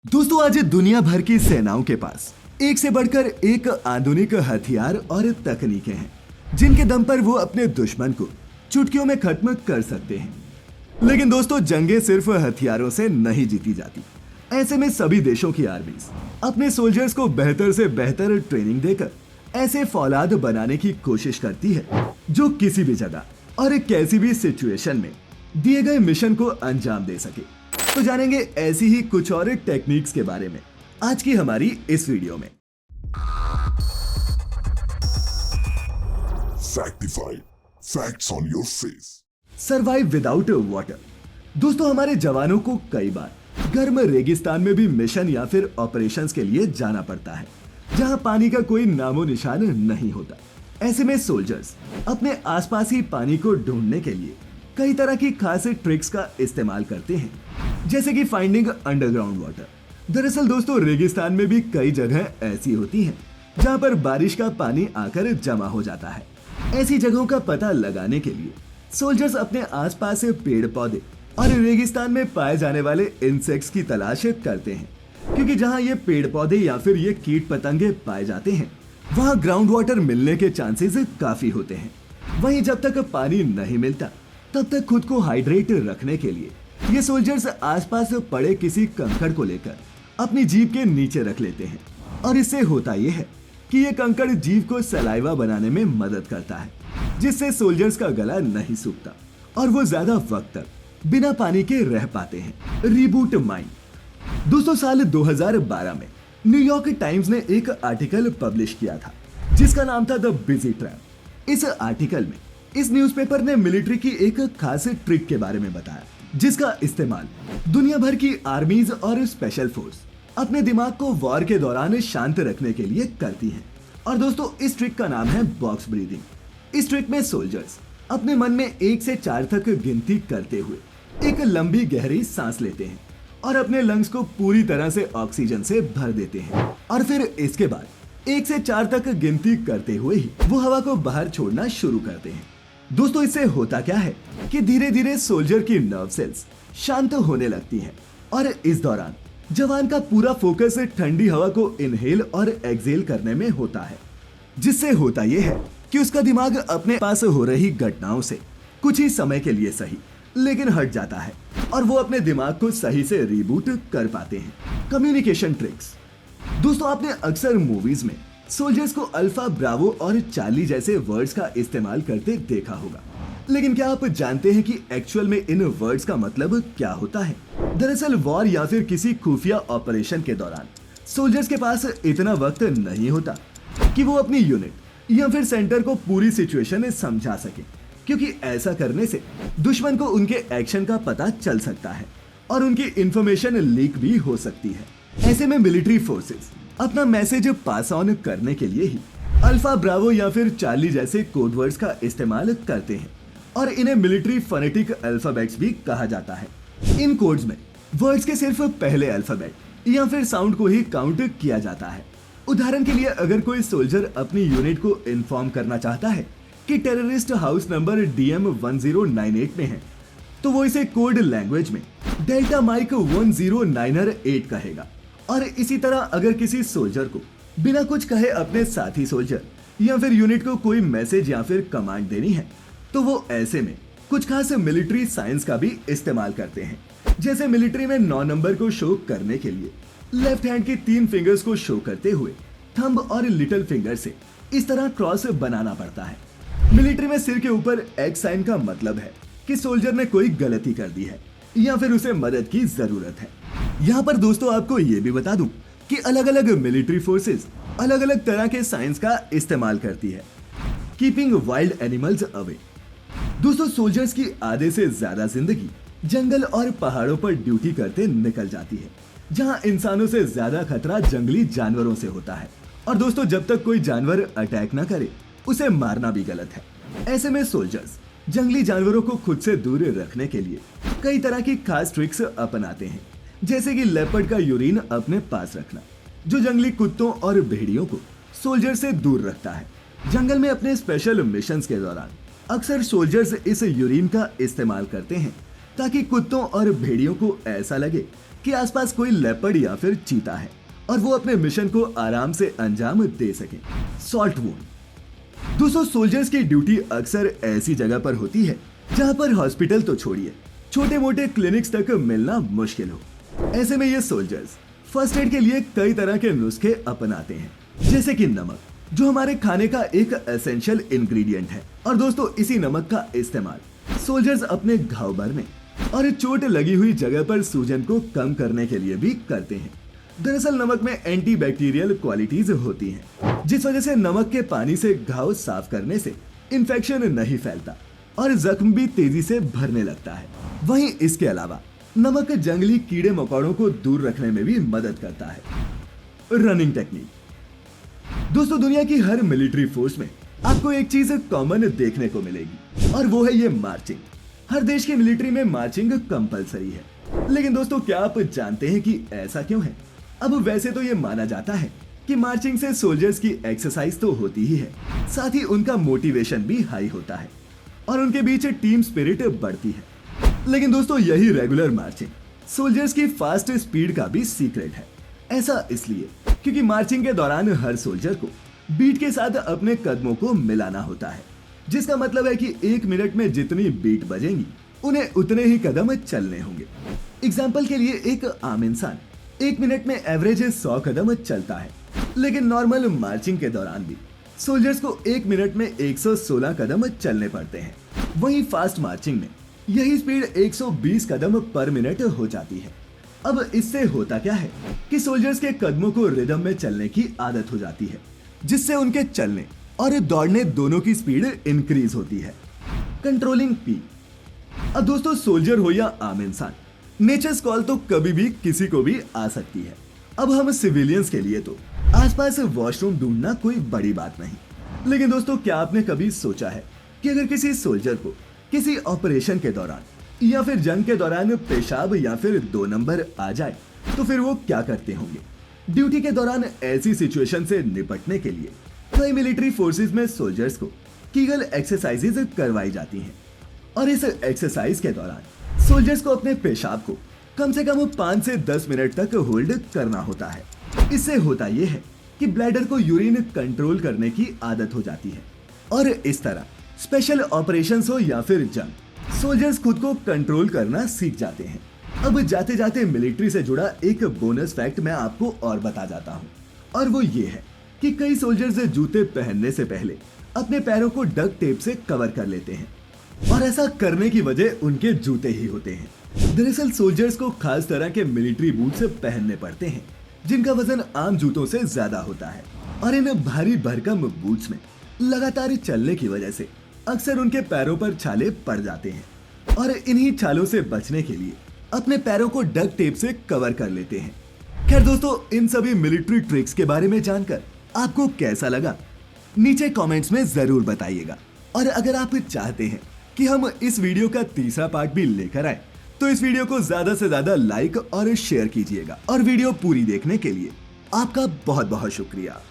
दोस्तों आज दुनिया भर की सेनाओं के पास एक से बढ़कर एक आधुनिक हथियार और तकनीकें हैं जिनके दम पर वो अपने दुश्मन को चुटकियों में खत्म कर सकते हैं। लेकिन दोस्तों जंगें सिर्फ हथियारों से नहीं जीती जाती। ऐसे में सभी देशों की आर्मीज अपने सोल्जर्स को बेहतर से बेहतर ट्रेनिंग देकर ऐसे फौलाद बनाने की कोशिश करती है जो किसी भी जगह और कैसी भी सिचुएशन में दिए गए मिशन को अंजाम दे सके। तो जानेंगे ऐसी ही कुछ और टेक्निक्स के बारे में आज की हमारी इस वीडियो में। Factified. Facts on your face. Survive without water. दोस्तों हमारे जवानों को कई बार गर्म रेगिस्तान में भी मिशन या फिर ऑपरेशंस के लिए जाना पड़ता है जहां पानी का कोई नामो निशान नहीं होता। ऐसे में सोल्जर्स अपने आसपास ही पानी को ढूंढने के लिए कई तरह की खास ट्रिक्स का इस्तेमाल करते हैं, जैसे कि फाइंडिंग अंडरग्राउंड वाटर। दरअसल दोस्तों रेगिस्तान में भी कई जगह ऐसी होती हैं जहां पर बारिश का पानी आकर जमा हो जाता है। ऐसी जगहों का पता लगाने के लिए सोल्जर्स अपने आसपास से पेड़ पौधे और रेगिस्तान में पाए जाने वाले इंसेक्ट्स की तलाश करते हैं, क्योंकि जहां ये पेड़ पौधे या फिर ये कीट पतंगे पाए जाते हैं वहां ग्राउंड वाटर मिलने के चांसेस काफी होते हैं। वहीं जब तक पानी नहीं मिलता तब तक खुद को हाइड्रेट रखने के लिए ये सोल्जर्स आसपास पड़े किसी कंकड़ को लेकर अपनी जीभ के नीचे रख लेते हैं, और इससे होता यह है कि ये कंकड़ जीभ को सलाइवा बनाने में मदद करता है, जिससे सोल्जर्स का गला नहीं सूखता और वो ज्यादा वक्त तक बिना पानी के रह पाते हैं। Reboot mind. दोस्तों साल 2012 में न्यूयॉर्क टाइम्स ने एक आर्टिकल पब्लिश किया था जिसका नाम था द बिजी ट्रैप। इस आर्टिकल में इस न्यूज़पेपर ने मिलिट्री की एक खास ट्रिक के बारे में बताया जिसका इस्तेमाल दुनिया भर की आर्मीज और स्पेशल फोर्स अपने दिमाग को वॉर के दौरान शांत रखने के लिए करती हैं। और दोस्तों इस ट्रिक का नाम है बॉक्स ब्रीदिंग। इस ट्रिक में सोल्जर्स अपने मन में 1 से 4 तक गिनती करते हुए एक लंबी गहरी सांस लेते हैं और अपने लंग्स को पूरी तरह से ऑक्सीजन से भर देते हैं, और फिर इसके बाद 1 से 4 तक गिनती करते हुए ही वो हवा को बाहर छोड़ना शुरू करते हैं। दोस्तों इससे होता क्या है कि धीरे धीरे सोल्जर की नर्व सेल्स शांत होने लगती हैं, और इस दौरान जवान का पूरा फोकस ठंडी हवा को इनहेल और एक्सहेल करने में होता है, जिससे होता यह है कि उसका दिमाग अपने पास हो रही घटनाओं से कुछ ही समय के लिए सही लेकिन हट जाता है और वो अपने दिमाग को सही से रीबूट कर पाते हैं। Communication tricks. दोस्तों आपने अक्सर मूवीज में सोल्जर्स को अल्फा, ब्रावो और चार्ली जैसे वर्ड्स का इस्तेमाल करते देखा होगा, लेकिन क्या आप जानते हैं कि एक्चुअल में इन वर्ड्स का मतलब क्या होता है? दरअसल वॉर या फिर किसी खुफिया ऑपरेशन के दौरान सोल्जर्स के पास इतना वक्त नहीं होता कि वो अपनी यूनिट या फिर सेंटर को पूरी सिचुएशन समझा सके, क्योंकि ऐसा करने से दुश्मन को उनके एक्शन का पता चल सकता है और उनकी इंफॉर्मेशन लीक भी हो सकती है। ऐसे में मिलिट्री फोर्सेस अपना मैसेज पास ऑन करने के लिए ही अल्फा, ब्रावो या फिर चार्ली जैसे कोड वर्ड्स का इस्तेमाल करते हैं, और इन्हें मिलिट्री फोनेटिक अल्फाबेट्स भी कहा जाता है। इन कोड्स में वर्ड्स के सिर्फ पहले अल्फाबेट या फिर साउंड को ही काउंट किया जाता है। उदाहरण के लिए अगर कोई सोल्जर अपनी यूनिट को इन्फॉर्म करना चाहता है कि टेररिस्ट हाउस नंबर DM 1098 में है, तो वो इसे कोड लैंग्वेज में डेल्टा माइक 109er8 कहेगा। और इसी तरह अगर किसी सोल्जर को बिना कुछ कहे अपने साथी सोल्जर या फिर यूनिट को कोई मैसेज या फिर कमांड देनी है, तो वो ऐसे में कुछ खास मिलिट्री साइंस का भी इस्तेमाल करते हैं। जैसे मिलिट्री में 9 नंबर को शो करने के लिए लेफ्ट हैंड की 3 फिंगर्स को शो करते हुए थंब और लिटिल फिंगर से इस तरह क्रॉस बनाना पड़ता है। मिलिट्री में सिर के ऊपर एक्स साइन का मतलब है कि सोल्जर ने कोई गलती कर दी है या फिर उसे मदद की जरूरत है। यहाँ पर दोस्तों आपको ये भी बता दूं कि अलग अलग मिलिट्री फोर्सेस अलग अलग तरह के साइंस का इस्तेमाल करती है। Keeping wild animals away. दोस्तों सोल्जर्स की आधे से ज्यादा जिंदगी जंगल और पहाड़ों पर ड्यूटी करते निकल जाती है, जहां इंसानों से ज्यादा खतरा जंगली जानवरों से होता है। और दोस्तों जब तक कोई जानवर अटैक ना करे उसे मारना भी गलत है। ऐसे में सोल्जर्स जंगली जानवरों को खुद से दूर रखने के लिए कई तरह की खास ट्रिक्स अपनाते हैं, जैसे कि लेपर्ड का यूरिन अपने पास रखना, जो जंगली कुत्तों और भेड़ियों को सोल्जर से दूर रखता है। जंगल में अपने स्पेशल मिशंस के दौरान अक्सर सोल्जर्स इस यूरिन का इस्तेमाल करते हैं ताकि कुत्तों और भेड़ियों को ऐसा लगे कि आसपास कोई लेपर्ड या फिर चीता है और वो अपने मिशन को आराम से अंजाम दे सके। Salt wound. दोस्तों, सोल्जर्स की ड्यूटी अक्सर ऐसी जगह पर होती है जहां पर हॉस्पिटल तो छोड़िए, छोटे मोटे क्लिनिक्स तक मिलना मुश्किल हो। ऐसे में ये सोल्जर्स फर्स्ट एड के लिए कई तरह के नुस्खे अपनाते हैं, जैसे कि नमक, जो हमारे खाने का एक एसेंशियल इंग्रेडिएंट है। और दोस्तों, इसी नमक का इस्तेमाल सोल्जर्स अपने घाव भरने और चोट लगी हुई जगह पर सूजन को कम करने के लिए भी करते हैं। दरअसल नमक में एंटीबैक्टीरियल क्वालिटीज होती हैं, जिस वजह से नमक के पानी से घाव साफ करने से इन्फेक्शन नहीं फैलता और जख्म भी तेजी से भरने लगता है। वहीं इसके अलावा नमक जंगली कीड़े मकोड़ों को दूर रखने में भी मदद करता है। Running technique. दोस्तों, दुनिया की हर मिलिट्री फोर्स में आपको एक चीज कॉमन देखने को मिलेगी और वो है ये मार्चिंग। हर देश की मिलिट्री में मार्चिंग कंपलसरी है। लेकिन दोस्तों, क्या आप जानते हैं कि ऐसा क्यों है? अब वैसे तो ये माना जाता है कि मार्चिंग से सोल्जर्स की एक्सरसाइज तो होती ही है, साथ ही उनका मोटिवेशन भी हाई होता है और उनके बीच टीम स्पिरिट बढ़ती है। लेकिन दोस्तों, यही रेगुलर मार्चिंग सोल्जर्स की फास्ट स्पीड का भी सीक्रेट है। ऐसा इसलिए क्योंकि मार्चिंग के दौरान हर सोल्जर को बीट के साथ अपने कदमों को मिलाना होता है, जिसका मतलब है कि 1 मिनट में जितनी बीट बजेंगी उन्हें उतने ही कदम चलने होंगे। एग्जाम्पल के लिए, एक आम इंसान 1 मिनट में एवरेज 100 कदम चलता है, लेकिन नॉर्मल मार्चिंग के दौरान भी सोल्जर्स को 1 मिनट में 116 कदम चलने पड़ते हैं। वहीं फास्ट मार्चिंग में यही स्पीड 120 कदम पर मिनट हो जाती है। अब इससे होता क्या है कि सोल्जर्स के कदमों को रिदम में चलने की आदत हो जाती है, जिससे उनके चलने और दौड़ने दोनों की स्पीड इंक्रीज होती है। Controlling P. अब दोस्तों, सोल्जर हो या आम इंसान, नेचर्स कॉल तो कभी भी किसी को भी आ सकती है। अब हम सिविलियंस के लिए तो आसपास वॉशरूम ढूंढना कोई बड़ी बात नहीं। लेकिन दोस्तों, क्या आपने कभी सोचा है कि अगर किसी सोल्जर को किसी ऑपरेशन के दौरान या फिर जंग के दौरान पेशाब या फिर 2 नंबर आ जाए तो फिर वो क्या करते होंगे? ड्यूटी के दौरान ऐसी सिचुएशन से निपटने के लिए कई मिलिट्री फोर्सेस में सोल्जर्स को कीगल एक्सरसाइजेज करवाई जाती हैं और इस एक्सरसाइज के दौरान सोल्जर्स को अपने पेशाब को कम से कम 5 से 10 मिनट तक होल्ड करना होता है। इससे होता यह है कि ब्लैडर को यूरिन कंट्रोल करने की आदत हो जाती है और इस तरह स्पेशल ऑपरेशंस हो या फिर जंग, सोल्जर्स खुद को कंट्रोल करना सीख जाते हैं। अब जाते जाते मिलिट्री से जुड़ा एक बोनस फैक्ट मैं आपको और बता जाता हूँ, और वो ये है कि कई सोल्जर्स जूते पहनने से पहले अपने पैरों को डक टेप से कवर कर लेते हैं और ऐसा करने की वजह उनके जूते ही होते हैं। दरअसल सोल्जर्स को खास तरह के मिलिट्री बूट्स पहनने पड़ते हैं, जिनका वजन आम जूतों से ज्यादा होता है और इन भारी भरकम बूट्स में लगातार चलने की वजह से अक्सर उनके पैरों पर छाले पड़ जाते हैं और इन्हीं छालों से बचने के लिए अपने पैरों को डक टेप से कवर कर लेते हैं। खैर दोस्तों, इन सभी मिलिट्री ट्रिक्स के बारे में जानकर आपको कैसा लगा, नीचे कमेंट्स में जरूर बताइएगा। और अगर आप चाहते हैं कि हम इस वीडियो का तीसरा पार्ट भी लेकर आए तो इस वीडियो को ज्यादा से ज्यादा लाइक और शेयर कीजिएगा। और वीडियो पूरी देखने के लिए आपका बहुत बहुत शुक्रिया।